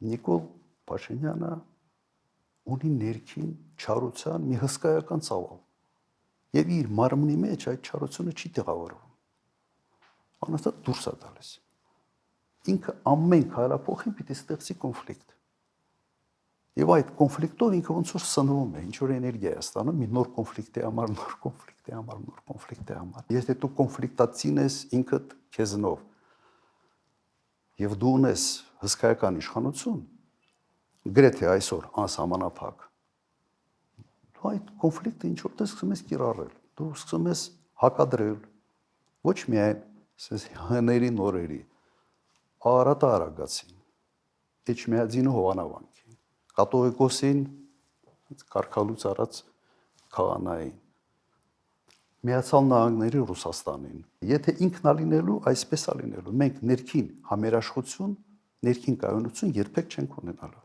Նիկոլ Փաշինյանը ունի ներքին չարության մի հսկայական ծավալ։ Եվ իր մարմնի մեջ այդ չարությունը չի տեղավորվում։ Անընդհատ դուրս է տալիս։ Ինքը ամեն քայլափոխին պիտի ստեղծի կոնֆլիկտ։ Եվ այդ կոնֆլիկտով ինքը ոնց որ սնվում է, ինչ որ էներգիա է ստանում, մի նոր կոնֆլիկտի համար, նոր կոնֆլիկտի համար, նոր կոնֆլիկտի համար։ Եթե դու կոնֆլիկտացին ես ինքդ քեզնով, եւ դու ունես հսկայական իշխանություն, գրեթե այսօր անսահմանափակ, դու այդ կոնֆլիկտը ինչ որտեղ սկսում ես կիրառել, դու սկսում ես հակադրել, ոչ միայն ասես հների նորերի, Արարատը Արագացին, Էջմիածինը Հովանավանքին, Կատողիկոսին կարգալուց արած քահանային, Միացյալ Նահանգների Ռուսաստանին։ Եթե ինքն ալինելու, այսպես ալինելու, մենք ներքին համերաշխություն, ներքին կայունություն երբեք չենք ունենալու։